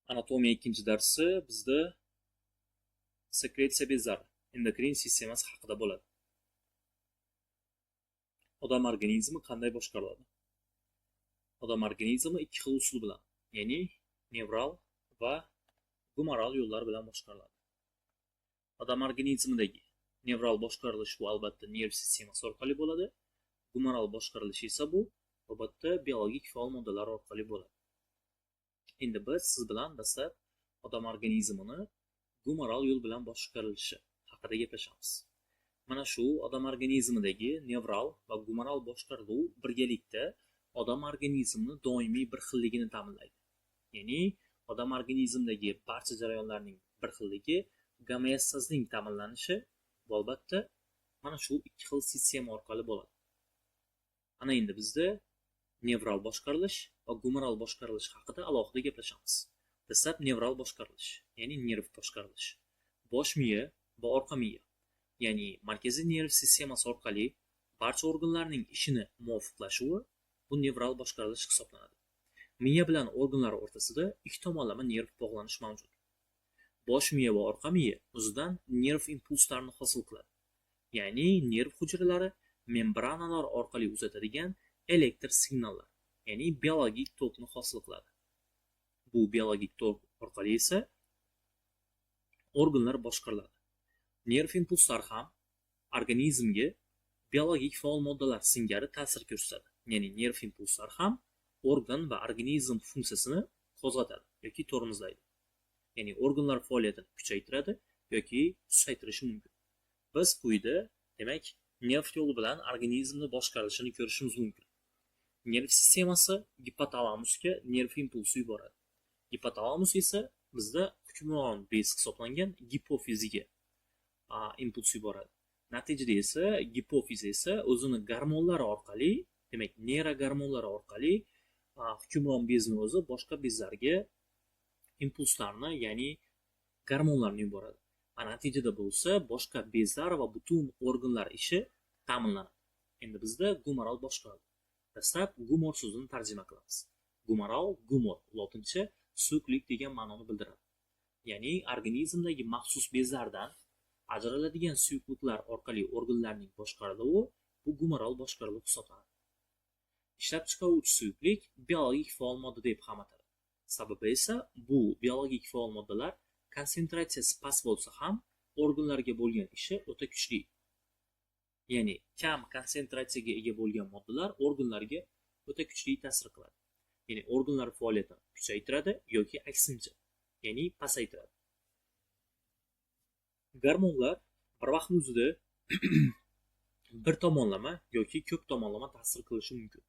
Anatomiya 2-darsi bizda sekretsiya bezlari, endokrin sistemasi haqida bo'ladi. Odam organizmi qanday boshqariladi? Odam organizmi ikki xil usul bilan, ya'ni nevral va gumoral yo'llar bilan boshqariladi. Odam organizmidagi nevral boshqarilish bu albatta nerv sistemasi orqali bo'ladi. Gumoral boshqarilish esa bu albatta biologik faol moddalar orqali bo'ladi. Endi biz siz bilan dastlab odam organizmini gumoral yo'l bilan boshqarilishi haqida gaplashamiz. Mana shu odam organizmidagi nevral va gumoral boshqaruv birgalikda odam organizmini doimiy bir xilligini ta'minlaydi. Ya'ni odam organizmidagi barcha jarayonlarning bir xilligi gomeostazning ta'minlanishi bu albatta mana shu ikki xil sistema orqali bo'ladi. Ana endi bizda nevral boshqarilish va gumoral boshqarilish haqida alohida gaplashamiz. Dastlab nevral boshqarilish, ya'ni nerv boshqarilish. Bosh miya va orqa miya, ya'ni markaziy nerv sistemasi orqali barcha organlarning ishini muvofiqlashuvi bu nevral boshqarilish hisoblanadi. Miya bilan organlar o'rtasida ikki tomonlama nerv bog'lanish mavjud. Bosh miya va orqa miya o'zidan nerv impulslarini hosil qiladi. Ya'ni nerv hujayralari membranalar orqali uzatadigan elektr signallar, ya'ni biologik tokni hosil qiladi. Bu biologik tok orqali esa organlar boshqariladi. Nerv impulslari ham organizmga biologik faol moddalar singari ta'sir ko'rsatadi. Ya'ni nerv impulslari ham organ va organizm funksiyasini qo'zg'atadi yoki tormozlaydi. Ya'ni organlar faoliyatini kuchaytiradi yoki susaytirishi mumkin. Biz quyida demak nerv yo'li bilan organizmni boshqarilishini ko'rishimiz mumkin. Nerv sistemasi gipotalamusga nerv impulsi yuboradi. Gipotalamus esa bizda hukmron bez hisoblangan gipofiziga impuls yuboradi. Natijada esa gipofiz esa o'zini gormonlari orqali, demak neyrogormonlari orqali hukmron bezni o'zi boshqa bezlarga impulslarni, ya'ni gormonlarni yuboradi. Natijada bo'lsa boshqa bezlar va butun organlar ishi ta'minlanadi. Endi bizda gumoral boshqariladi. Dastlab gumor so'zini tarjima qilamiz. Gumoral, gumor lotincha suyuqlik degan ma'noni bildiradi. Ya'ni organizmdagi maxsus bezlardan ajraladigan suyuqliklar orqali organlarning boshqariluvi bu gumoral boshqaruv hisoblanadi. Ishlab chiqaruvchi suyuqlik biologik faol modda deb ham ataladi. Sababi esa bu biologik faol moddalar konsentratsiyasi past bo'lsa ham organlarga bo'lgan ishi o'ta kuchli. Ya'ni kam konsentratsiyaga ega bo'lgan moddalar organlarga o'ta kuchli ta'sir qiladi. Ya'ni organlar faoliyatini kuchaytiradi yoki aksincha, ya'ni pasaytiradi. Gormonlar bir vaqt o'zida bir tomonlama yoki ko'p tomonlama ta'sir qilishi mumkin.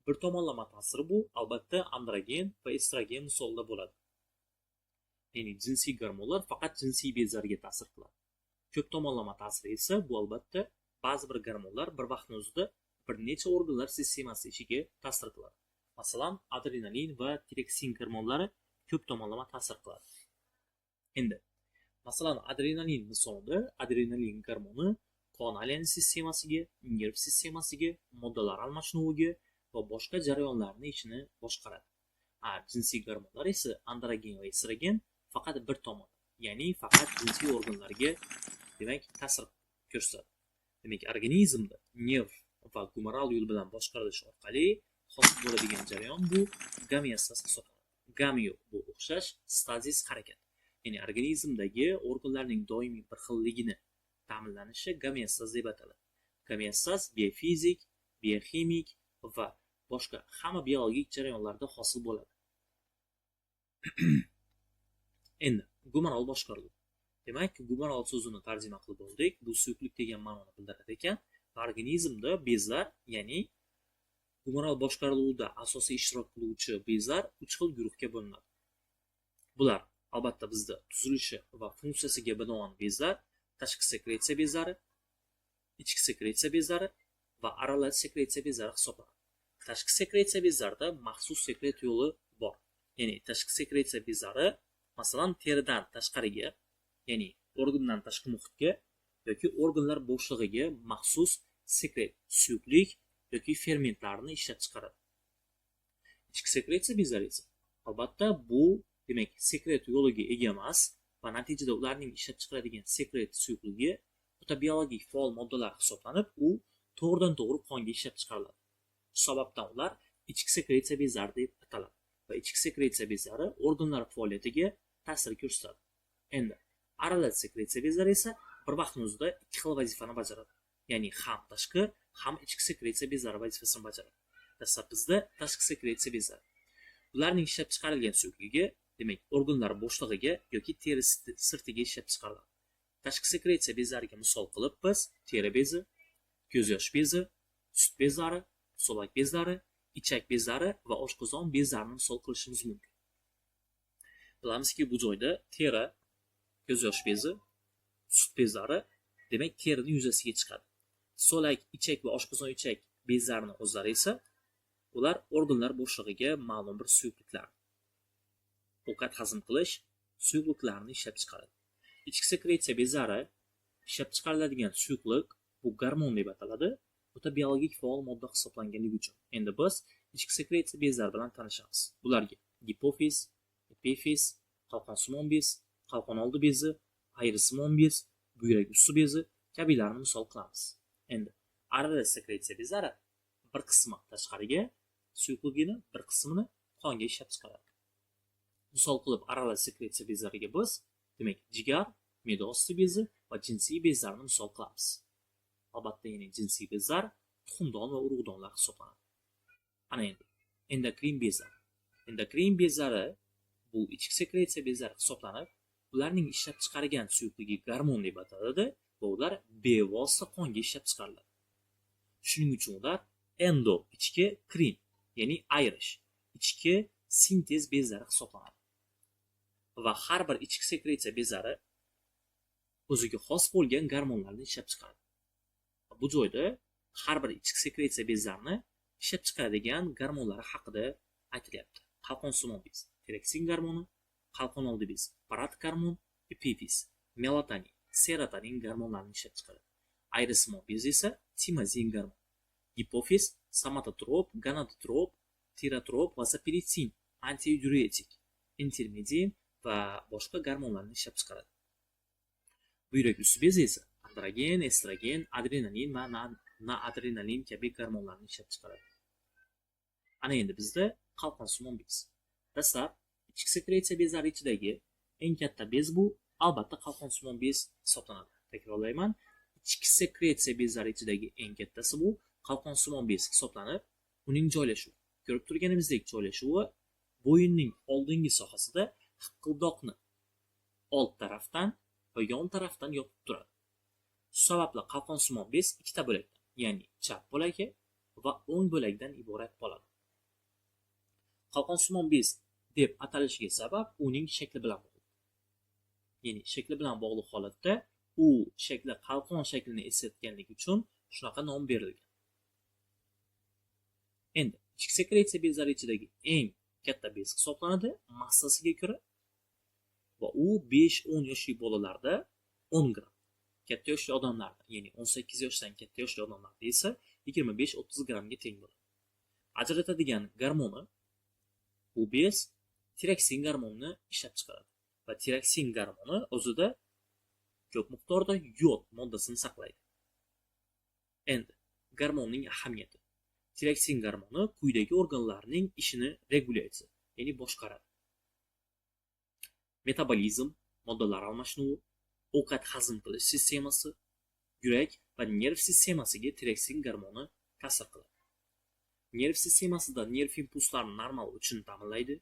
Bir tomonlama ta'siri bu albatta androgen va estrogen misolida bo'ladi. Ya'ni jinsiy gormonlar faqat jinsiy bezlarga ta'sir qiladi. Ko'p tomonlama ta'siri esa bu albatta ba'zi bir gormonlar bir vaqtning o'zida bir necha organlar sistemasi ichiga ta'sir qiladi. Masalan, adrenalin va tireksin gormonlari ko'p tomonlama ta'sir qiladi. Endi masalan, adrenalin misolida adrenalin gormoni qon aylanish sistemasiga, nerv sistemasiga, moddalar almashinuviga va boshqa jarayonlarning ishini boshqaradi. Jinsiy gormonlar esa androgen va estrogen faqat bir tomon, ya'ni faqat jinsiy organlarga demak ta'sir ko'rsatadi. Demak, organizmda nerv va gumoral yo'l bilan boshqarilish orqali hosil bo'ladigan jarayon bu gomeostaz hisoblanadi. Gamio bu o'xshash, stazis harakat. Ya'ni organizmdagi organlarning doimiy bir xilligini ta'minlanishi gomeostaz deb ataladi. Gomeostaz biofizik, bioximik va boshqa hamma biologik jarayonlarda hosil bo'ladi. Endi gumoral boshqaruv. Demak, gumoral so'zini tarjima qilib oldik. Bu suyuqlik degan ma'noni bildiradi ekan. Organizmda bezlar, ya'ni gumoral boshqaruvda asosiy ishtirok qiluvchi bezlar 3 xil guruhga bo'linadi. Bular albatta bizda tuzilishi va funksiyasiga binoan bezlar, tashqi sekretsiya bezlari, ichki sekretsiya bezlari va aralash sekretsiya bezlari hisoblanadi. Tashqi sekretsiya bezlarida maxsus sekret yo'li bor. Ya'ni tashqi sekretsiya bezlari masalan teridan tashqariga, ya'ni organdan tashqi muhitga yoki organlar bo'shlig'iga maxsus sekret, suyuqlik yoki fermentlarni ishlab chiqaradi. Ichki sekretsiya bezlari esa albatta bu demak sekret yo'liga ega emas va natijada ularning ishlab chiqaradigan sekret suyuqligi o'ta biologik faol moddalar hisoblanib, u to'g'ridan to'g'ri qonga ishlab chiqariladi. Shu sababdan ular ichki sekretsiya bezlari deb ataladi va ichki sekretsiya bezlari organlar faoliyatiga ta'sir ko'rsatadi. Endi aralash sekretsiya bezlari esa bir vaqtning o'zida ikki xil vazifani bajaradi. Ya'ni ham tashqi, ham ichki sekretsiya bezlari vazifasini bajaradi. Dastlab bizda tashqi sekretsiya bezlari. Ularning ishlab chiqarilgan suyuqligi, demak, organlar bo'shlig'iga yoki teri sirtiga ishlab chiqariladi. Tashqi sekretsiya bezlariga misol qilib biz teri bezi, ko'z yosh bezi, sut bezlari, so'lak bezlari, ichak bezlari va oshqozon bezlarini misol qilishimiz mumkin. Bilamizki, bu joyda teri, ko'z yosh bezi, sut bezlari, demak, terining yuzasiga chiqadi. So'lak, ichak va oshqozon ichak bezlarini o'zlari esa ular organlar bo'shlig'iga ma'lum bir suyuqliklar, ovqat hazm qilish suyuqliklarini ishlab chiqaradi. Ichki sekretsiya bezlari ishlab chiqariladigan suyuqlik bu gormon deb ataladi, o'ta biologik faol modda hisoblanganligi uchun. Endi biz ichki sekretsiya bezlari bilan tanishamiz. Bularga gipofiz, epifiz, qalqonsimon bez, qalqon oldi bezi, ayrisimon bez, buyrak usti bezi kabilarni misol qilamiz. Endi aralash sekretsiya bezlari bir qismi tashqariga suyuqligini, bir qismini qonga ishlab chiqaradi. Misol qilib aralash sekretsiya bezlariga biz, demak, jigar, me'da osti bezi va jinsiy bezlarni misol qilamiz. Albatta, yana jinsiy bezlar tuxumdon va urug'donlar hisoblanadi. Ana endi endokrin bezlar. Endokrin bezlari bu ichki sekretsiya bezlari hisoblanib, ularning ishlab chiqargan suyuqligi gormon deb ataladi va ular bevosita qonga ishlab chiqariladi. Shuning uchun ular endo ichki krin, ya'ni ayrish, ichki sintez bezlari hisoblanadi. Va har bir ichki sekretsiya bezlari o'ziga xos bo'lgan gormonlarni ishlab chiqaradi. Bu joyda har bir ichki sekretsiya bezlarini ishlab chiqaradigan gormonlari haqida aytilyapti. Qalqonsimon bez, tiroksin gormoni, qalqon oldi bez, parat gormon, epifiz, melatonin, serotonin gormonlarini ishlab chiqaradi. Ayrisimon bez esa timozin gormon, gipofiz, somatotrop, gonadotrop, tirotrop va sapirotsin, antidiuretik, intermediin va boshqa gormonlarni ishlab chiqaradi. Buyrak usti bezi esa androgen, estrogen, adrenalin va noadrenalin kabi gormonlarni ishlab chiqaradi. Ana endi bizda qalqonsimon bez. Dastlab ichki sekretsiya bezlari ichidagi eng katta bez bu albatta qalqonsimon bez hisoblanadi. Takrorlayman, ichki sekretsiya bezlari ichidagi eng kattasi bu qalqonsimon bez hisoblanib, uning joylashuvi, ko'rib turganimizdek joylashuvi bo'yinning oldingi sohasida hiqildoqni old tarafdan va yon tarafdan yopib turadi. Shu sababli qalqonsimon bez ikkita bo'lakdan, ya'ni chap bo'lagi va o'ng bo'lakdan iborat bo'ladi. Qalqonsimon bez deb atalishiga sabab uning shakli bilan bog'liq. Ya'ni shakli bilan bog'liq holatda u shakli qalqon shaklini eslatganligi uchun shunaqa nom berilgan. Endi ichki sekretsiya bezlari ichidagi eng katta bez hisoblanadi massasiga ko'ra va u 5-10 yoshli bolalarda 10 gram. Katta yoshli odamlarda, ya'ni 18 yoshdan katta yoshli odamlarda esa 25-30 gramga teng bo'ladi. Ajratadigan gormoni bu bez tiroksin gormonini ishlab chiqaradi va tiroksin gormoni o'zida ko'p miqdorda yod moddasini saqlaydi. Endi gormonning ahamiyati. Tiroksin gormoni quyidagi organlarning ishini regulyatsiya, ya'ni boshqaradi. Metabolizm, moddalar almashinuvi, ovqat hazm qilish sistemasi, yurak va nerv sistemasiga tiroksin gormoni ta'sir qiladi. Nerv sistemasida nerv impulslarini normal o'tishini ta'minlaydi.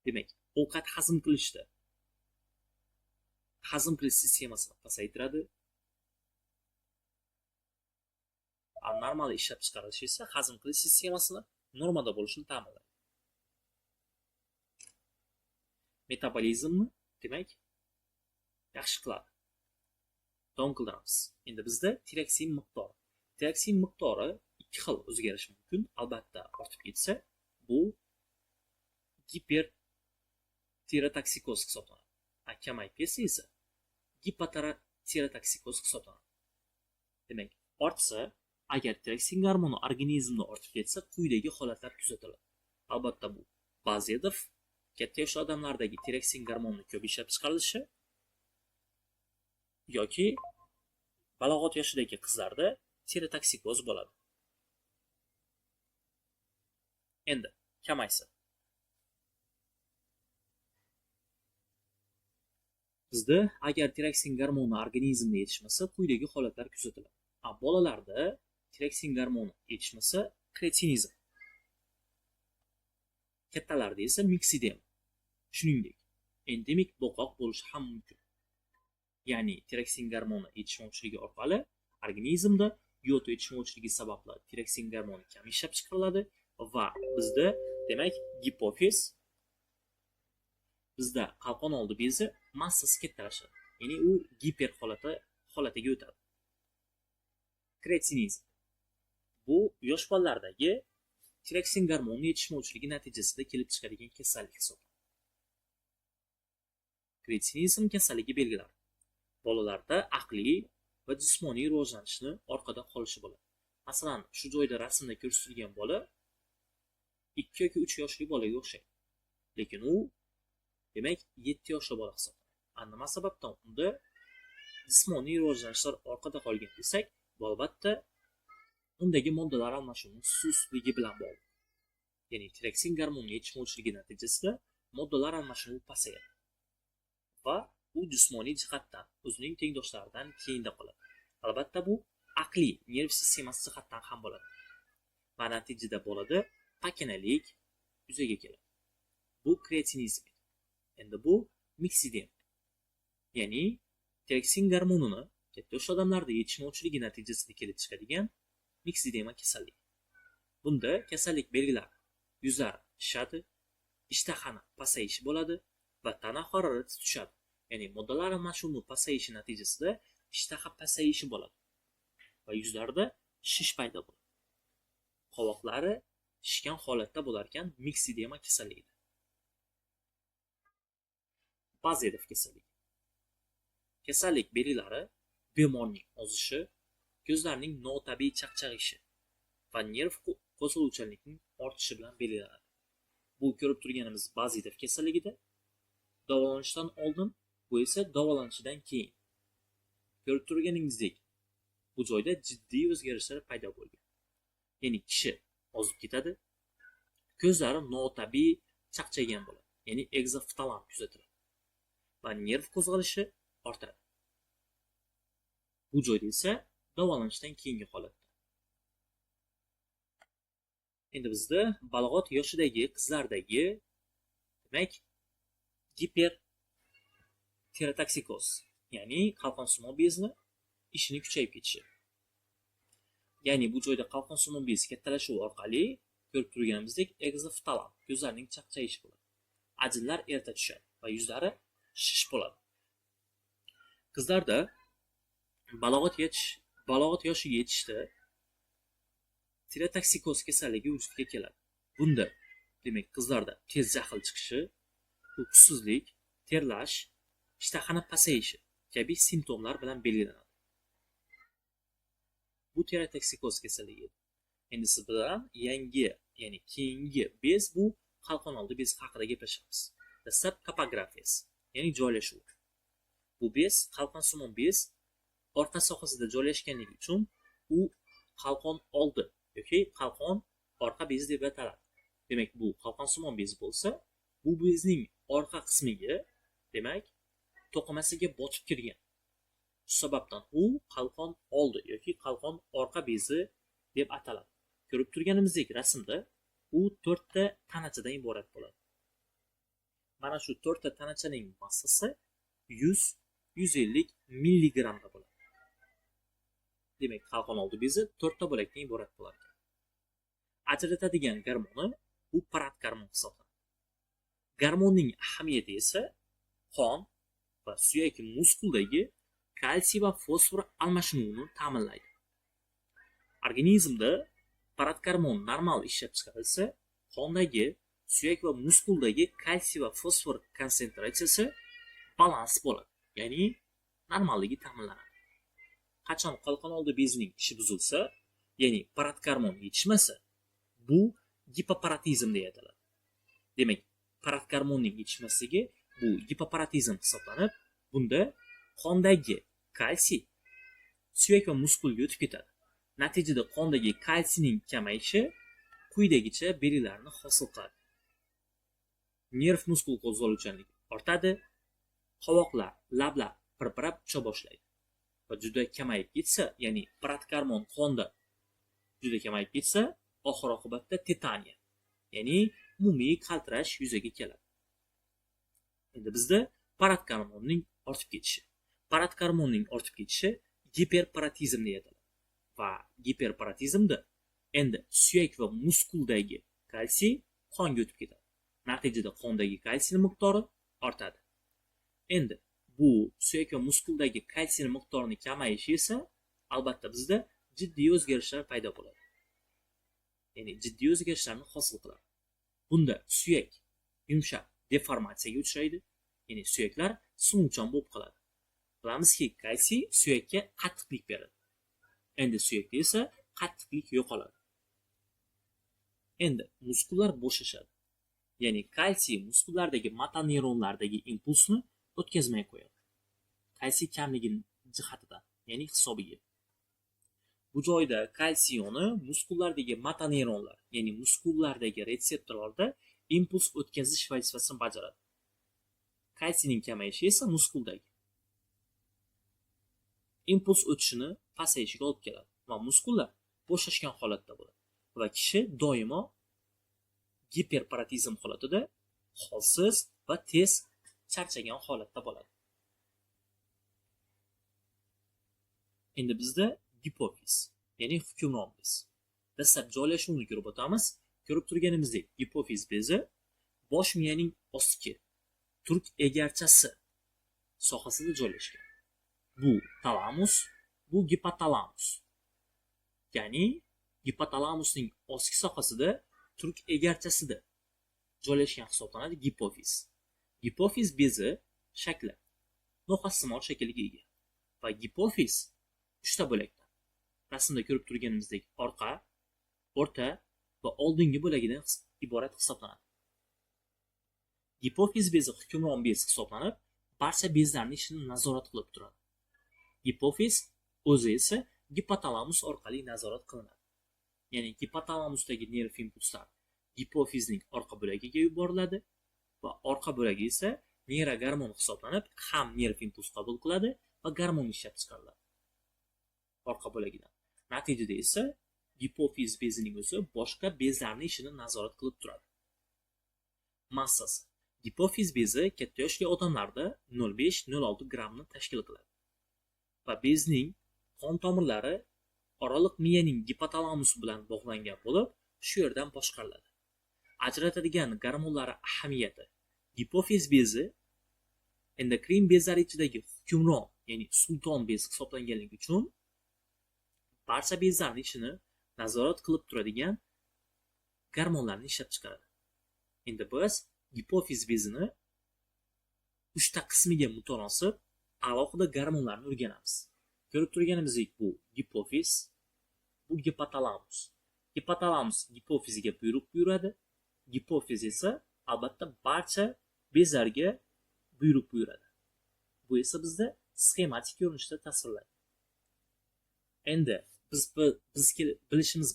Demak, ovqat hazm qilishda hazm qilish sistemasini pasaytiradi. Normal ishlab chiqarish esa hazm qilish sistemasini normada bo'lishini ta'minlaydi. Metabolizmni, demak, yaxshi qiladi. Davom qildiramiz. Endi bizda tiroksin miqdori. Tiroksin miqdori ikki xil o'zgarishi mumkin. Albatta, ortib ketsa, bu gipertirotoksikoz hisoblanadi. Kamayib ketsa esa gipotirotoksikoz hisoblanadi. Demak, ortsa, agar tiroksin gormoni organizmda ortib ketsa, quyidagi holatlar kuzatiladi. Albatta, bu Bazedov katta yosh odamlardagi tireksin gormoni ko'p ishlab chiqarilishi yoki balog'at yoshidagi qizlarda tirotoksikoz bo'ladi. Endi kamaysa. Bizda agar tireksin gormoni organizmda yetishmasa, quyidagi holatlar kuzatiladi. Bolalarda tireksin gormoni yetishmasa, kretinizm. Kattalarda esa miksidem. Shuningdek, endemik bo'qoq bo'lishi ham mumkin. Ya'ni tireksin gormoni yetishmovchiligi orqali organizmda yod yetishmovchiligi sababli tireksin gormoni kam ishlab chiqariladi va bizda demak gipofiz bizda qalqon oldi bezi massasi kattalashadi. Ya'ni u giper holatiga o'tadi. Kretinizm bu yosh bolalardagi tireksin gormoni yetishmovchiligi natijasida kelib chiqadigan kasallik hisoblanadi. Kretinizm kasalligi belgilari. Bolalarda aqliy va jismoniy rivojlanishni orqada qolishi bo'ladi. Masalan, shu joyda rasmda ko'rsatilgan bola 2 yoki 3 yoshli bolaga o'xshaydi. Lekin u demak 7 yoshli bola hisoblanadi. Nima sababdan unda jismoniy rivojlanishlar orqada qolgan desak, bu albatta undagi moddalar almashinuvi sustligi bilan bog'liq. Ya'ni tireksin gormoni yetishmovchiligi natijasida moddalar almashinuvi pasayadi va u jismoniy jihatdan o'zining tengdoshlaridan keyinda qoladi. Albatta bu aqliy nerv sistemasi jihatdan ham bo'ladi. Va natijada bolada pakanalik yuzaga keladi. Bu kretinizm. Endi bu miksidem. Ya'ni tireksin gormonini katta yosh odamlarda yetishmovchiligi natijasida kelib chiqadigan miksidema kasalligi. Bunda kasallik belgilari: yuzlar shishadi, ishtahani pasayishi bo'ladi va tana harorati tushadi. Ya'ni moddalar almashinuvi pasayishi natijasida ishtaha pasayishi bo'ladi va yuzlarda shish paydo bo'ladi. Qovoqlari shishgan holatda bo'lar ekan miksidema kasalligi. Bazedov kasalligi. Kasallik belgilari bemorning ozishi, ko'zlarning notabiiy chaqchag'ishi va nerv qo'zg'aluvchanlikning ortishi bilan belgilanadi. Bu ko'rib turganimiz Bazedov kasalligida davolanishdan oldin, bu esa davolanishidan keyin. Ko'rib turganingizdek, bu joyda jiddiy o'zgarishlar paydo bo'lgan. Ya'ni kishi ozib ketadi, ko'zlari notabiiy chaqchagan bo'ladi. Ya'ni egzoftalam kuzatiladi va nerv qo'zg'alishi ortadi. Bu joyda esa davolanishdan keyingi holatda. Endi bizda balog'at yoshidagi qizlardagi demak giper tirotoksikoz, ya'ni qalqonsimon bezni ishini kuchayib ketishi. Ya'ni bu joyda qalqonsimon bez kattalashuvi orqali ko'rib turganimizdek egzoftalam, ko'zlarning chaqchayishi bo'ladi. Ajinlar erta tushadi va yuzlari shish bo'ladi. Qizlarda balog'at yoshiga yetishda tirotoksikoz kasalligi vujudga keladi. Bunda demak qizlarda tez jahl chiqishi, uyqusizlik, terlash, ishtahani pasayishi kabi simptomlar bilan belgilanadi. Bu tirotoksikoz kasalligi. Endi siz bilan ya'ni keyingi bez bu qalqon oldi bez haqida gaplashamiz. Dastlab topografiyasi, ya'ni joylashuv. Bu bez qalqonsimon bez orqa sohasida joylashganligi uchun u qalqon oldi yoki qalqon orqa bez deb ataladi. Demak, bu qalqonsimon bez bo'lsa, bu bezning orqa qismiga, demak, to'qimasiga botib kirgan. Shu sababdan u qalqon oldi yoki qalqon orqa bezi deb ataladi. Ko'rib turganimizdek rasmda u 4 ta tanachadan iborat bo'ladi. Mana shu 4 ta tanachaning massasi 100-150 milligrammda bo'ladi. Demak, qalqon oldi bezi 4 ta bo'lakdan iborat bo'ladi. Ajratadigan gormoni bu paratgormon hisoblanadi. Gormonning ahamiyati esa qon va suyak muskuldagi kalsiy va fosfor almashinuvini ta'minlaydi. Organizmda paratgormon normal ishlab chiqarilsa, qondagi, suyak va muskuldagi kalsiy va fosfor konsentratsiyasi balans bo'ladi, ya'ni normalligi ta'minlanadi. Qachon qalqon oldi bezning ishi buzilsa, ya'ni paratgormon yetishmasa, bu gipoparatizm deyiladi. Demak, paratgormonning yetishmasligi bu gipoparatizm hisoblanib, bunda qondagi kalsiy suyak va muskulga o'tib ketadi. Natijada qondagi kalsiyning kamayishi quyidagicha belgilarni hosil qiladi. Nerv muskul qo'zg'aluvchanligi ortadi, qovoqlar, lablar pirpirab ucha boshlaydi. Va juda kamayib ketsa, ya'ni paratgormon qonda juda kamayib ketsa, oxir oqibatda tetaniya, ya'ni umumiy qaltirash yuzaga keladi. Endi bizda paratgormonning ortib ketishi. Paratgormonning ortib ketishi giperparatizm deyiladi. Va giperparatizmda endi suyak va muskuldagi kalsiy qonga o'tib ketadi. Natijada qondagi kalsiy miqdori ortadi. Endi bu suyak va muskuldagi kalsiy miqdorining kamayishi esa albatta bizda jiddiy o'zgarishlar paydo bo'ladi. Ya'ni jiddiy o'zgarishlarni hosil qiladi. Bunda suyak yumshoq deformatsiyaga uchraydi, ya'ni suyaklar simuvchan bo'lib qoladi. Bilamizki, kalsiy suyakka qattiqlik beradi. Endi suyakda esa qattiqlik yo'qoladi. Endi muskullar bo'shashadi. Ya'ni kalsiy muskullardagi motoneyronlardagi impulsni o'tkazmay qo'yadi. Kalsiy kamligi jihatidan, ya'ni hisobiga. Bu joyda kalsiy ioni muskullardagi motoneyronlar, ya'ni muskullardagi retseptorlarda impuls o'tkazish vazifasini bajaradi. Kalsiyning kamayishi esa muskuldagi impuls o'tishini pasayishiga olib keladi va muskullar bo'shashgan holatda bo'ladi va kishi doimo giperparatizm holatida holsiz va tez charchagan holatda bo'ladi. Endi bizda gipofiz, ya'ni hukmron bez. Dastlab joylashuvini ko'rib o'tamiz. Ko'rib turganimizdek, gipofiz bezi bosh miyaning ostki turk egarchasi sohasida joylashgan. Bu talamus, bu gipotalamus. Ya'ni gipotalamusning ostki sohasida turk egarchasida joylashgan hisoblanadi gipofiz. Gipofiz bezi shakli no'xatsimon shaklga ega va gipofiz 3 ta bo'lakdan. Rasmda ko'rib turganimizdek orqa, o'rta va oldingi bo'lagidan iborat hisoblanadi. Gipofiz bezi hukmron bez hisoblanib, barcha bezlarning ishini nazorat qilib turadi. Gipofiz o'zi esa gipotalamus orqali nazorat qilinadi. Ya'ni gipotalamusdagi nerv impulslar gipofizning orqa bo'lagiga yuboriladi va orqa bo'lagi esa neyrogormon hisoblanib, ham nerv impuls qabul qiladi va gormon ishlab chiqariladi orqa bo'lagidan. Natijada esa gipofiz bezining o'zi boshqa bezlarning ishini nazorat qilib turadi. Massasi. Gipofiz bezi katta yoshli odamlarda 0,5-0,6 grammni tashkil qiladi. Va bezning qon tomirlari oraliq miyaning gipotalamus bilan bog'langan bo'lib, shu yerdan boshqariladi. Ajratadigan gormonlari ahamiyati. Gipofiz bezi endokrin bezlar ichidagi hukmron, ya'ni sulton bez hisoblanganligi uchun barcha bezlarning ishini nazorat qilib turadigan gormonlarni ishlab chiqaradi. Endi biz gipofiz bezini 3 ta qismiga mutanosib alohida gormonlarni o'rganamiz. Ko'rib turganimizdek, bu gipofiz, bu gipotalamus. Gipotalamus gipofizga buyruq buyuradi. Gipofiz esa albatta barcha bezlarga buyruq buyuradi. Bu esa bizda sxematik ko'rinishda tasvirlanadi. Endi biz bilishimiz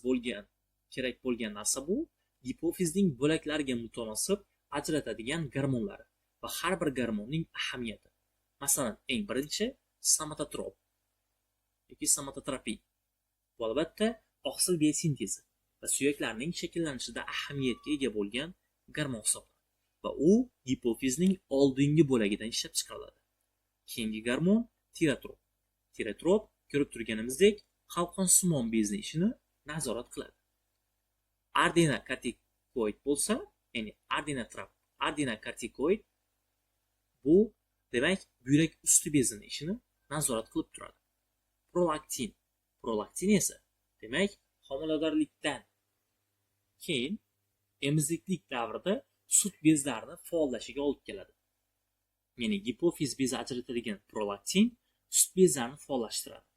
kerak bo'lgan narsa bu gipofizning bo'laklariga mutanosib ajratadigan gormonlari va har bir gormonning ahamiyati. Masalan, eng birinchi somatotrop yoki somatotropiy. Bu albatta oqsil biosintezi va suyaklarning shakllanishida ahamiyatga ega bo'lgan gormon hisoblanadi va u gipofizning oldingi bo'lagidan ishlab chiqariladi. Keyingi gormon tirotrop. Tirotrop ko'rib turganimizdek qalqonsimon bezning ishini nazorat qiladi. Adenokortikoid bo'lsa, ya'ni adenokortikoid bu demak buyrak usti bezining ishini nazorat qilib turadi. Prolaktin. Prolaktin esa demak homiladorlikdan keyin emiziklik davrida sut bezlarini faollashiga olib keladi. Ya'ni gipofiz bezi ajratadigan prolaktin sut bezlarini faollashtiradi.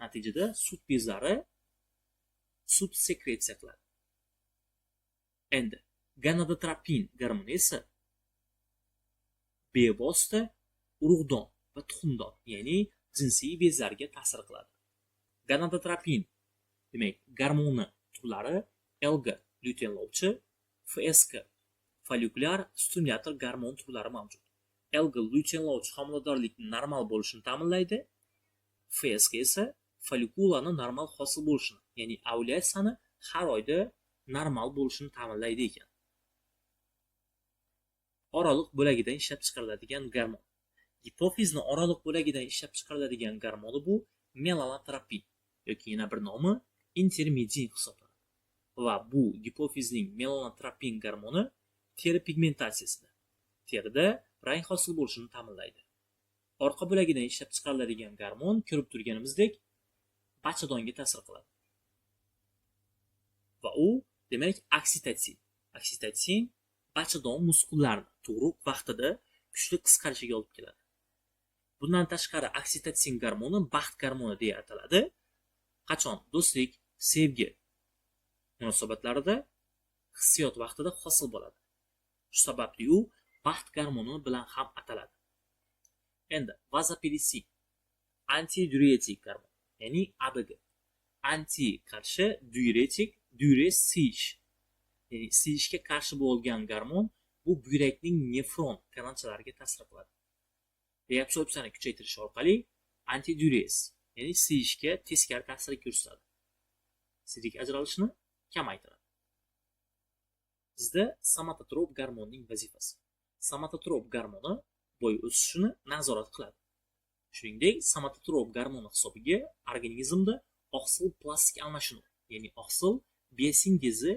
Natijada sut bezlari sut sekretsiya qiladi. Endi Gonadotropin gormoni esa bevosita urug'don va tuxumdon, ya'ni jinsiy bezlarga ta'sir qiladi. Gonadotropin demak gormoni turlari L-ga lyutenlovchi, FS-ga follikulyar stimulyator gormon turlari mavjud. L-ga lyutenlovchi homiladorlikni normal bo'lishini ta'minlaydi, FS-ga esa follikulani normal hosil bo'lishini, ya'ni ovulyatsiyani har oyda normal bo'lishini ta'minlaydi ekan. Oraliq bo'lagidan ishlab chiqariladigan gormon. Gipofizni oraliq bo'lagidan ishlab chiqariladigan gormoni bu melanotropin yoki yana bir nomi intermedin hisoblanadi. Va bu gipofizning melanotropin gormoni teri pigmentatsiyasida, terida rang hosil bo'lishini ta'minlaydi. Orqa bo'lagidan ishlab chiqariladigan gormon ko'rib turganimizdek bachadonga ta'sir qiladi. Va u demak oksitotsin. Oksitotsin bachadon muskullarini tug'ruq vaqtida kuchli qisqarishiga olib keladi. Bundan tashqari oksitotsin gormoni baxt gormoni deya ataladi. Qachon do'stlik, sevgi munosabatlarida hissiyot vaqtida hosil bo'ladi. Shu sababli u baxt gormoni bilan ham ataladi. Endi vazopressin antidiuretik gormon, ya'ni ABG. Anti qarshi diuretik, diures siyish. Ya'ni siyishga qarshi bo'lgan gormon bu buyrakning nefron kanalchalariga ta'sir qiladi. Reabsorpsiyani kuchaytirish orqali antidiures, ya'ni siyishga teskari ta'sir ko'rsatadi. Siydik ajralishini kamaytiradi. Bizda somatotrop gormonning vazifasi. Somatotrop gormoni bo'y o'sishini nazorat qiladi. Shuningdek, somatotrop gormoni hisobiga organizmda oqsil plastik almashinuv, ya'ni oqsil biosintezi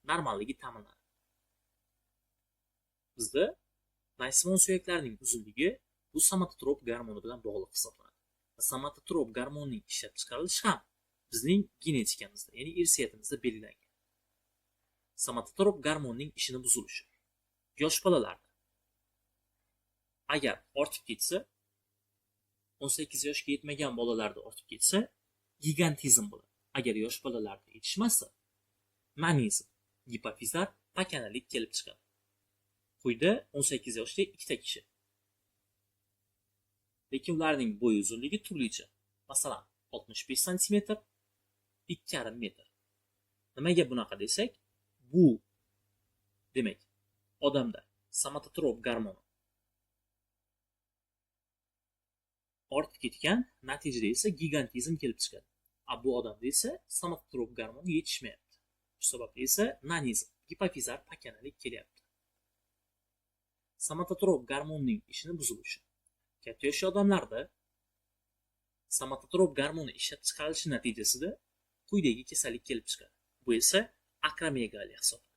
normalligi ta'minlanadi. Bizda nosmon suyaklarining uzunligi bu somatotrop gormoni bilan bog'liq hisoblanadi. Somatotrop gormonning ishlab chiqarilishi ham bizning genetikamizda, ya'ni irsiyatimizda belgilangan. Somatotrop gormonning ishini buzilishi. Yosh bolalarda agar ortib ketsa, 18 yoshga yetmagan bolalarda ortib ketsa, gigantizm bo'ladi. Agar yosh bolalarda yetishmasa, nanizm, gipofizar pakanalik kelib chiqadi. Quyida 18 yoshli ikkita kishi. Lekin ularning bo'y uzunligi turlicha. Masalan, 65 sm, 2,5 metr. Nimaga bunaqa desak, bu demak, odamda somatotrop gormoni ortib ketgan, natijada esa gigantizm kelib chiqadi. Bu odamda esa somatotrop gormoni yetishmayapti. Shu sababli esa nanizm, gipofizar pakanalik kelyapti. Somatotrop gormonning ishini buzilishi. Katta yoshli odamlarda somatotrop gormoni ishlab chiqarilishi natijasida quyidagi kasallik kelib chiqadi. Bu esa akromegaliya hisoblanadi.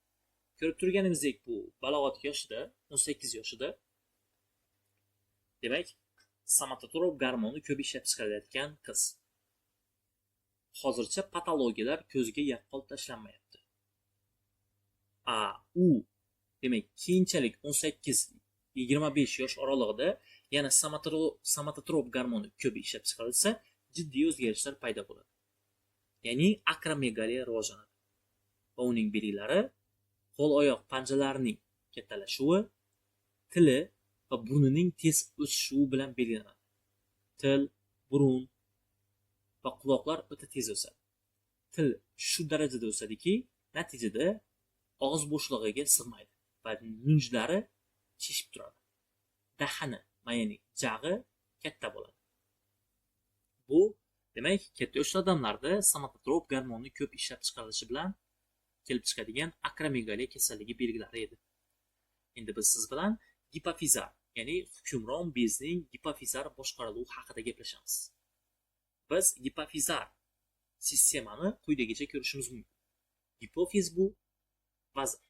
Ko'rib turganimizdek, bu balog'at yoshida, 18 yoshida demak, somatotrop gormoni ko'p ishlab chiqarilayotgan qiz. Hozircha patologiyalar ko'zga yaqqol tashlanmayapti. U demak, keyinchalik 18-25 yosh oralig'ida yana somatotrop gormoni ko'p ishlab chiqarilsa, jiddiy o'zgarishlar paydo bo'ladi. Ya'ni akromegaliya rivojlanadi. Va uning belgilari qo'l-oyoq panjalarining kattalashuvi, tili va burnining tez o'sishuvi bilan belgilanadi. Til, burun va quloqlar o'ta tez o'sadi. Til shu darajada o'sadiki, natijada og'iz bo'shlig'iga sig'maydi va nunjlari chishib turadi. Dahani, ya'ni jag'i katta bo'ladi. Bu demak, katta yoshli odamlarda somatotrop gormoni ko'p ishlab chiqarilishi bilan kelib chiqadigan akromegaliya kasalligi belgilari edi. Endi biz siz bilan gipofizar, ya'ni hukmron bezning gipofizar boshqaruvi haqida gaplashamiz. Biz gipofizar sistemani quyidagicha ko'rishimiz mumkin. Gipofiz bu vazir.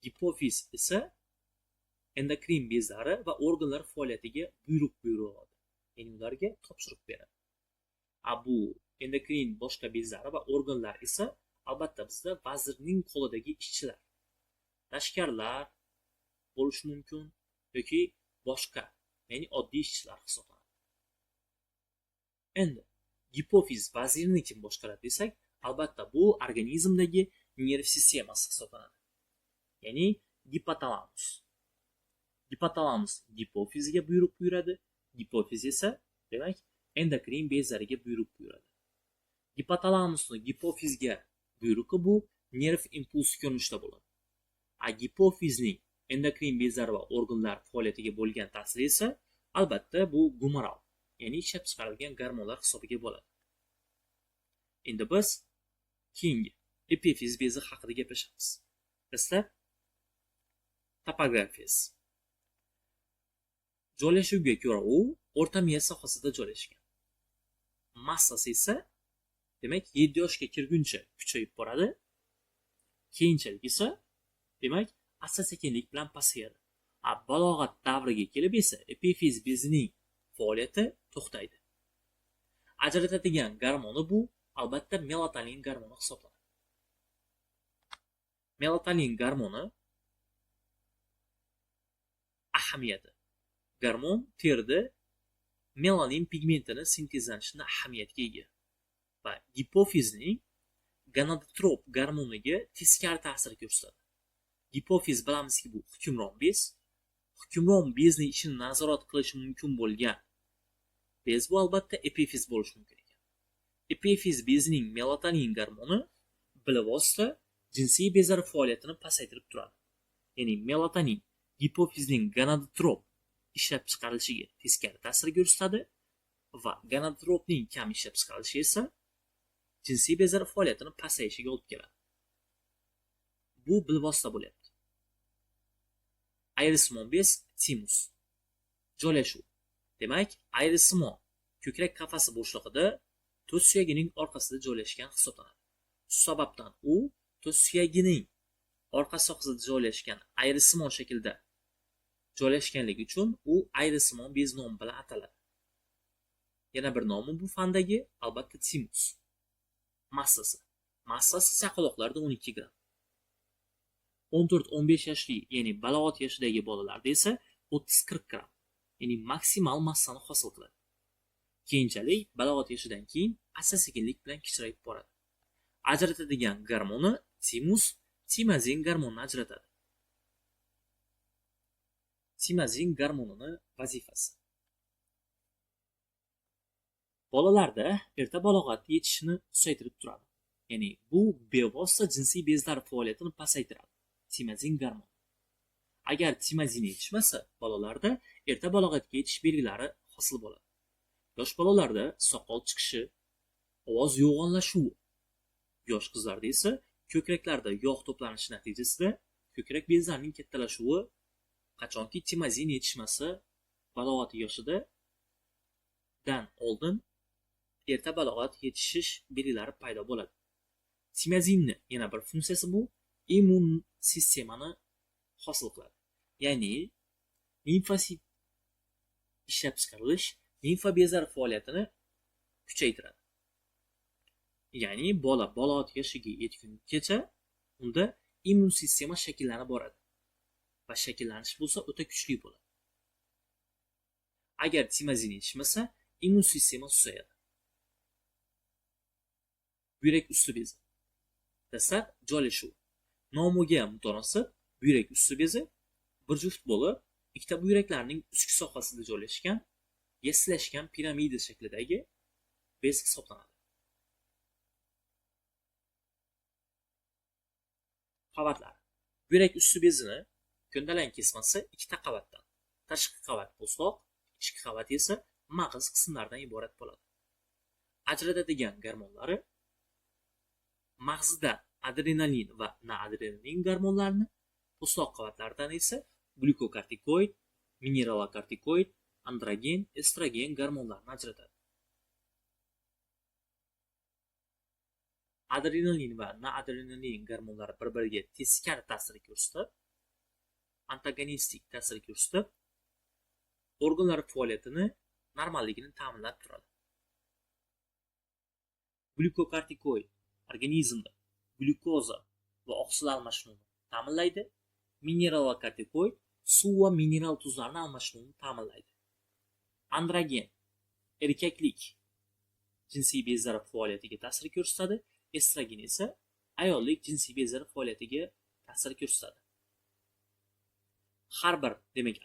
Gipofiz esa endokrin bezlari va organlar faoliyatiga buyruq beradi, ya'ni ularga topshiriq beradi. Bu endokrin boshqa bezlari va organlar esa albatta bizda vazirning qo'lidagi ishchilar, tashkarlar bo'lishi mumkin yoki boshqa, ya'ni oddiy ishchilar hisoblanadi. Endi gipofiz vazirini kim boshqaradi desak, albatta bu organizmdagi nerv sistemasi hisoblanadi. Ya'ni gipotalamus. Gipotalamus gipofizga buyruq buyuradi. Gipofiz esa demak endokrin bezlariga buyruq buyuradi. Gipotalamusni gipofizga buyrug'i bu nerv impulsi ko'rinishida bo'ladi. Gipofizning endokrin bezlar va organlar faoliyatiga bo'lgan ta'siri esa albatta bu gumoral, ya'ni ishlab chiqarilgan gormonlar hisobiga bo'ladi. Endi biz keyingi epifiz bezi haqida gaplashamiz. Dastlab topografiyasi. Joylashuviga ko'ra u o'rta miya sohasida joylashgan. Massasi esa demak 7 yoshga kirguncha kuchayib boradi. Keyinchalik esa demak asta-sekinlik bilan pasayadi. Balog'at davriga kelib esa epifiz bezining faoliyati to'xtaydi. Ajratadigan gormoni bu albatta melatonin gormoni hisoblanadi. Melatonin gormoni ahamiyati. Gormon terida melanin pigmentini sintezlanishini ahamiyatga ega va gipofizning gonadotrop gormoniga teskari ta'sir ko'rsatadi. Gipofiz bilamizki bu hukmron bez. Hukmron bezning ishini nazorat qilishi mumkin bo'lgan bez bu albatta epifiz bo'lishi mumkin ekan. Epifiz bezining melatonin gormoni bilvosita jinsiy bezlar faoliyatini pasaytirib turadi. Ya'ni melatonin gipofizning gonadotrop ishlab chiqarilishiga teskari ta'sir ko'rsatadi va gonadotropning kam ishlab chiqarilishi esa jinsiy bezlar faoliyatini pasayishiga olib keladi. Bu bilvosita bo'lyapti. Ayrisimon bez timus. Joylashuv. Demak, ayrisimon ko'krak qafasi bo'shlig'ida to'st suyagining orqasida joylashgan hisoblanadi. Shu sababdan u to'st suyagining orqa sohasida joylashgan ayrisimon shaklda joylashganligi uchun u ayrisimon bez nomi bilan ataladi. Yana bir nomi bu fandagi albatta timus. Massasi chaqaloqlarda 12 gram. 14-15 yoshli, ya'ni balog'at yoshidagi bolalarda esa 30-40 gram, ya'ni maksimal massani hosil qiladi. Keyinchalik balog'at yoshidan keyin asta-sekinlik bilan kichrayib boradi. Ajratadigan gormoni timus, timazin gormonini ajratadi. Timazin gormonini vazifasi. Bolalarda erta balog'at yetishini susaytirib turadi. Ya'ni bu bevosita jinsiy bezlar faoliyatini pasaytiradi. Timazin gormoni. Agar timazin yetishmasa, bolalarda erta balog'atga yetish belgilari hosil bo'ladi. Yosh bolalarda soqol chiqishi, ovoz yo'g'onlashuvi. Yosh qizlarda esa ko'kraklarda yog' to'planishi natijasida ko'krak bezlarining kattalashuvi, qachonki timazin yetishmasa, balog'at yoshida dan oldin erta balog'at yetishish belgilari paydo bo'ladi. Timazinni yana bir funksiyasi bu immun sistemani hosil qiladi. Ya'ni limfosit ishlab chiqarilish, limfa bezlari faoliyatini kuchaytiradi. Ya'ni bola balog'at yoshiga yetgungacha unda immun sistema shakllanib boradi va shakllanish bo'lsa o'ta kuchli bo'ladi. Agar timazin yetishmasa, immun sistema susayadi. Buyrak usti bezi. Dastlab joylashuv. Nomiga mutanosib buyrak usti bezi bir juft bo'lib, ikkita buyraklarning ustki sohasida joylashgan, yaslashgan piramida shaklidagi bez hisoblanadi. Qavatlar. Buyrak usti bezini ko'ndalang kesmasi ikkita qavatdan. Tashqi qavat po'stloq, ichki qavat esa mag'iz qismlaridan iborat bo'ladi. Ajratadigan gormonlari mag'izda adrenalin va noadrenalin gormonlarini, po'stloq qavatlardan esa glyukokortikoid, mineralokortikoid, androgen, estrogen gormonlarini ajratadi. Adrenalin va noadrenalin gormonlari bir-biriga teskari ta'sir ko'rsatib, antagonistik ta'sir ko'rsatib, organlar faoliyatini normalligini ta'minlab turadi. Glyukokortikoid organizmda glyukoza va oqsil almashinuvini ta'minlaydi. Mineralokortikoid suv va mineral tuzlarni almashinuvini ta'minlaydi. Androgen erkaklik jinsiy bezlari faoliyatiga ta'sir ko'rsatadi. Estrogen esa ayollik jinsiy bezlar faoliyatiga ta'sir ko'rsatadi. Har bir, demak,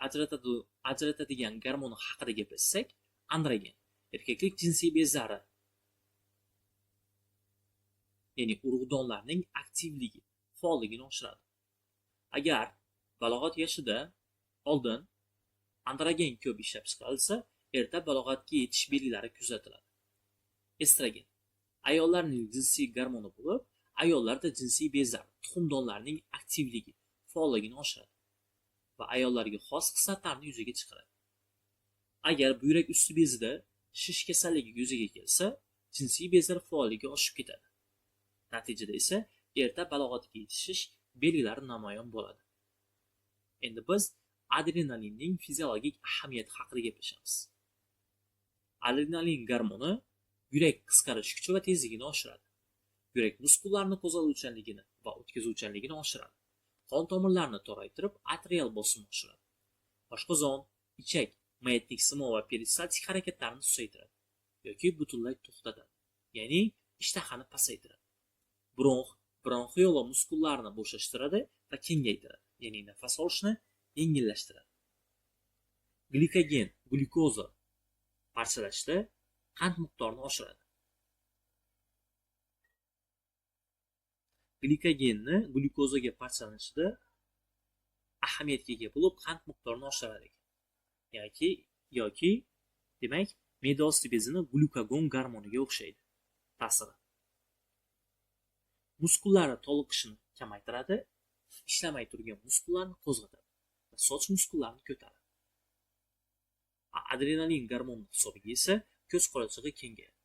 ajratadigan gormon haqida gaplashsak, androgen erkaklik jinsiy bezlari, ya'ni urug'donlarning aktivligi, faolligini oshiradi. Agar balog'at yoshida oldin androgen ko'p ishlab chiqarilsa, erta balog'atga yetish belgilari kuzatiladi. Estrogen ayollarning jinsiy gormoni bo'lib, ayollarda jinsiy bezlar, tuxumdonlarning aktivligi, faolligini oshiradi va ayollarga xos xislatlarni yuzaga chiqaradi. Agar buyrak usti bezida shish kasalligi yuzaga kelsa, jinsiy bezlar faolligi oshib ketadi. Natijada esa erta balog'atga yetishish belgilari namoyon bo'ladi. Endi biz adrenalinning fiziologik ahamiyati haqida gaplashamiz. Adrenalin gormoni yurak qisqarish kuchi va tezligini oshiradi. Yurak muskullarini qo'zg'aluvchanligini va o'tkazuvchanligini oshiradi. Qon tomirlarini toraytirib, arterial bosimni oshiradi. Oshqozon, ichak, mayatlik simo va peristaltik harakatlarni susaytiradi yoki butunlay to'xtatadi, ya'ni ishtahani pasaytiradi. Bronxiola muskularini bo'shashtiradi va kengaytiradi, ya'ni nafas olishni yengillashtiradi. Glikogen, glyukoza parchalashda qand miqdorini oshiradi. Glikogenni glyukozaga parchalanishida ahamiyatga ega bo'lib, qand miqdorini oshiradi. Yoki demak, me'da osti bezini glyukagon gormoniga o'xshaydi ta'siri. Muskullari toliqishini kamaytiradi, ishlamay turgan muskullarni qo'zg'atadi va soch muskullarini ko'taradi. Adrenalin gormoni hisobiga esa ko'z qorachig'i kengayadi.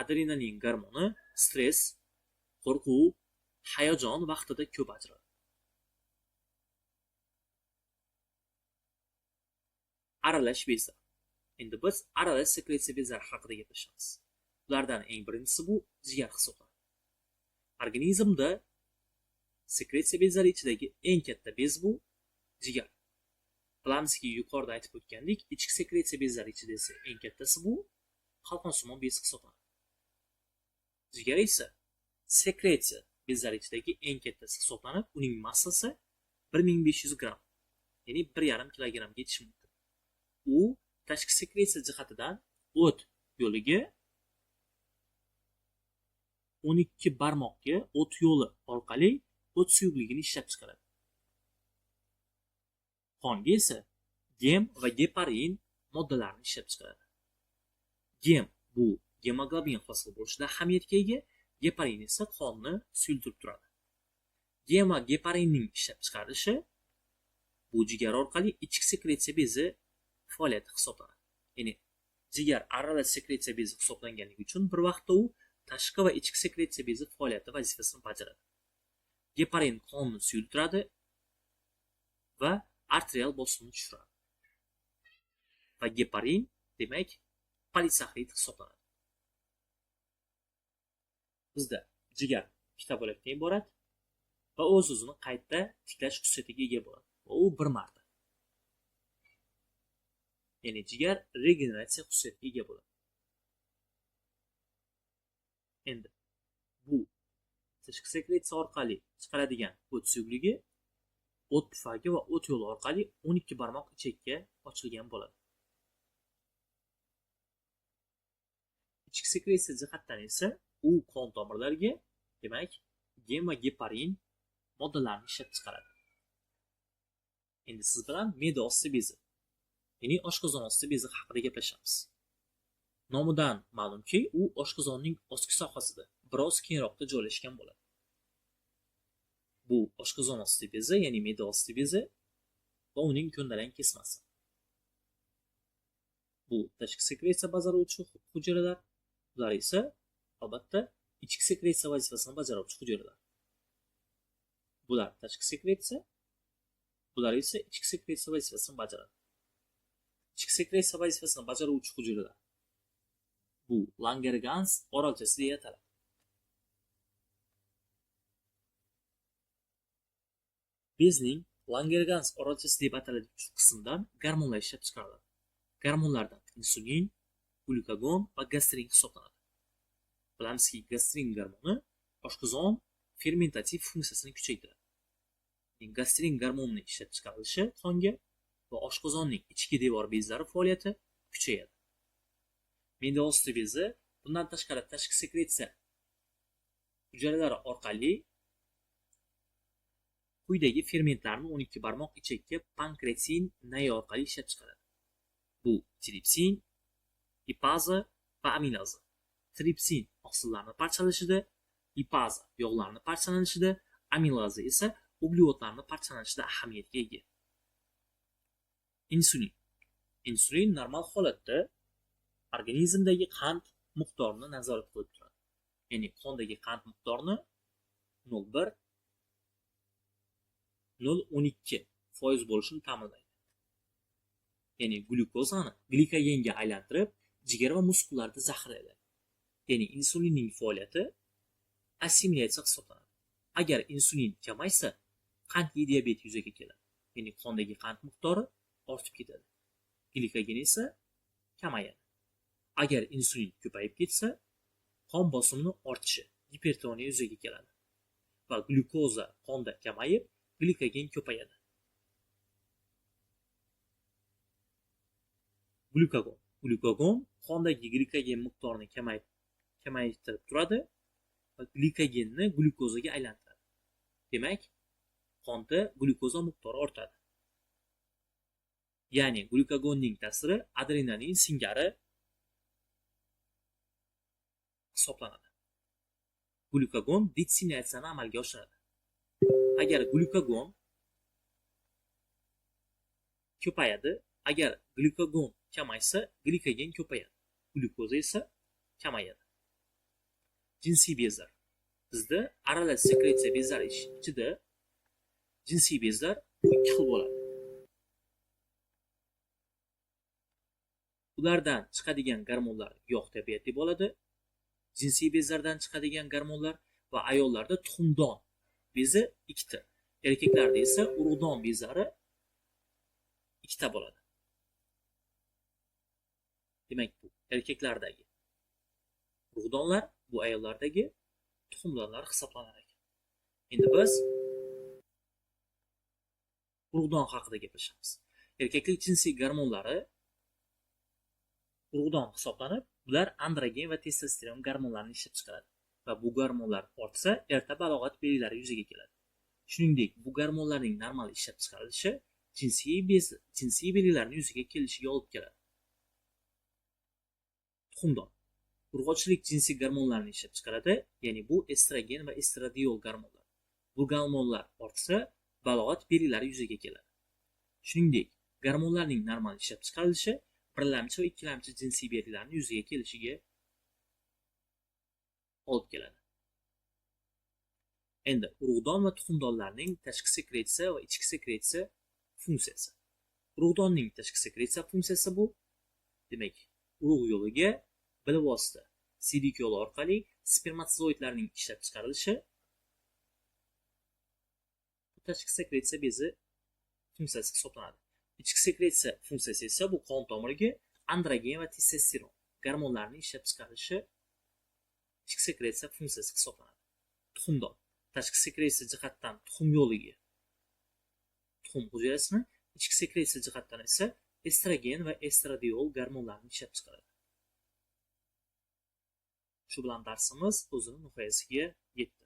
Adrenalin gormoni stress, qo'rquv, hayajon vaqtida ko'p ajraladi. Aralash bezlar. Endi biz aralash sekretsiya bezlari haqida gaplashamiz. Ulardan eng birinchisi bu jigar hisoblanadi. Organizmda sekretsiya bezlari ichidagi eng katta bez bu jigar. Bilamizki, yuqorida aytib o'tgandek, ichki sekretsiya bezlari ichida esa eng kattasi bu qalqonsimon bez hisoblanadi. Jigar esa sekretsiya bezlari ichidagi eng kattasi hisoblanib, uning massasi 1500 gram, ya'ni 1,5 kilogramga yetishi mumkin. U tashqi sekretsiya jihatidan o't yo'liga 12 barmoqga o't yo'li orqali o't suyuqligini ishlab chiqaradi. Qonga esa gem va geparin moddalarini ishlab chiqaradi. Gem bu gemoglobin hosil bo'lishida ahamiyatga ega, geparin esa qonni suyultirib turadi. Gem va geparinning ishlab chiqarishi bu jigar orqali ichki sekretsiya bezi faoliyati hisoblanadi. Ya'ni jigar aralash sekretsiya bezi hisoblanganligi uchun bir vaqtda u tashqi va ichki sekretsiya bezi faoliyati vazifasini bajaradi. Geparin qonni suyultiradi va arterial bosimni tushiradi. Va geparin demak polisaxarid hisoblanadi. Bizda jigar ikkita bo'lakdan iborat va o'z-o'zini qayta tiklash xususiyatiga ega bo'ladi. Va u bir marta. Ya'ni jigar regeneratsiya xususiyatiga ega bo'ladi. Endi bu tashqi sekretsiya orqali chiqaradigan o't suyuqligi o't pufagi va o't yo'li orqali 12 barmoq ichakka ochilgan bo'ladi. Ichki sekretsiya jihatdan esa u qon tomirlariga, demak, gem va geparin moddalarini ishlab chiqaradi. Endi siz bilan me'da osti bezi, ya'ni oshqozon osti bezi haqida gaplashamiz. Nomidan ma'lumki, u oshqozonning ostki sohasida biroz keyinroqda joylashgan bo'ladi. Bu oshqozon osti bezi, ya'ni me'da osti bezi va uning ko'ndalang kesmasi. Bu tashqi sekretsiya bajaruvchi hujayralar, ular esa albatta ichki sekretsiya vazifasini bajaruvchi hujayralar. Bular tashqi sekretsiya, bular esa ichki sekretsiya vazifasini bajaradi. Ichki sekretsiya vazifasini bajaruvchi hujayralar bu Langerhans orolchasi deya ataladi. Bezning Langerhans orolchasi deb ataladigan qismdan gormonlar ishlab chiqariladi. Gormonlardan insulin, glyukagon va gastrin hisoblanadi. Bilamizki, gastrin gormoni oshqozon fermentativ funksiyasini kuchaytiradi. Gastrin gormonining ishlab chiqarilishi qonga va oshqozonning ichki devor bezlari faoliyati kuchayadi. Me'da osti bezi bundan tashqari tashqi sekretsiya hujayralari orqali quyidagi fermentlarni 12 barmoq ichakka pankreatin nayi orqali ishlab chiqaradi. Bu tripsin, lipaza va amilaza. Tripsin oqsillarni parchalanishida, lipaza yog'larni parchalanishida, amilaza esa uglevodlarni parchalanishida ahamiyatga ega. Insulin. Insulin normal holatda organizmdagi qand miqdorini nazorat qilib turadi. Ya'ni qondagi qand miqdorini 0,1 0,12% bo'lishini ta'minlaydi. Ya'ni glyukozani glikogenga aylantirib, jigar va muskullarda zaxirlaydi. Ya'ni insulinning faoliyati assimilyatsiya hisoblanadi. Agar insulin kamaysa, qandli diabet yuzaga keladi. Ya'ni qondagi qand miqdori ortib ketadi. Glikogen esa kamayadi. Agar insulin ko'payib ketsa, qon bosimining ortishi, gipertoniya yuzaga keladi va glyukoza qonda kamayib, glikogen ko'payadi. Glyukogen qondagi glikogen miqdorini kamaytirib turadi va glikogenni glyukozaga aylantiradi. Demak, qonda glyukoza miqdori ortadi. Ya'ni glyukogenning ta'siri adrenalin singari hisoblanadi. Glyukogen detsinyatsiyani amalga oshiradi. Agar glyukogen ko'payadi, agar glyukogen kamaysa, glikogen ko'payadi. Glyukoza esa kamayadi. Jinsiy bezlar. Bizda aralash sekretsiya bezlari ichida jinsiy bezlar ikki xil bo'ladi. Ulardan chiqadigan gormonlar yog' tabiatli bo'ladi. Jinsiy bezlardan chiqadigan gormonlar va ayollarda tuxumdon bezi ikkita. Erkaklarda esa urug'don bezlari ikkita bo'ladi. Demak, bu erkaklardagi urug'donlar, bu ayollardagi tuxumdonlar hisoblanar ekan. Endi biz urug'don haqida gaplashamiz. Erkaklik jinsiy gormonlari urug'don hisoblanib, ular androgen va testosteron gormonlarini ishlab chiqaradi va bu gormonlar ortsa, erta balog'at belgilari yuzaga keladi. Shuningdek, bu gormonlarning normal ishlab chiqarilishi jinsiy belgilarning yuzaga kelishiga olib keladi. Tuxumdon urg'ochilik jinsiy gormonlarini ishlab chiqaradi, ya'ni bu estrogen va estradiol gormonlar. Bu gormonlar ortsa, balog'at belgilari yuzaga keladi. Shuningdek, gormonlarning normal ishlab chiqarilishi birlamchi va ikkilamchi jinsiy belgilarning yuzaga kelishiga olib keladi. Endi urug'don va tuxumdonlarning tashqi sekretsiya va ichki sekretsiya funksiyasi. Urug'donning tashqi sekretsiya funksiyasi bu, demak, urug' yo'liga bilvosita sidik yo'li orqali spermatozoidlarning ishlab chiqarilishi. Bu tashqi sekretsiya bezi funksiyasi hisoblanadi. Ichki sekretsiya funksiyasi esa bu qon tomiriga androgen va testosteron gormonlarini ishlab chiqarishi ichki sekretsiya funksiyasi hisoblanadi. Tuxumdon tashqi sekretsiya jihatdan tuxum yo'liga tuxum hujayrasini, ichki sekretsiya jihatdan esa estrogen va estradiol gormonlarini ishlab chiqaradi. Shu bilan darsimiz o'zining nihoyasiga yetdi.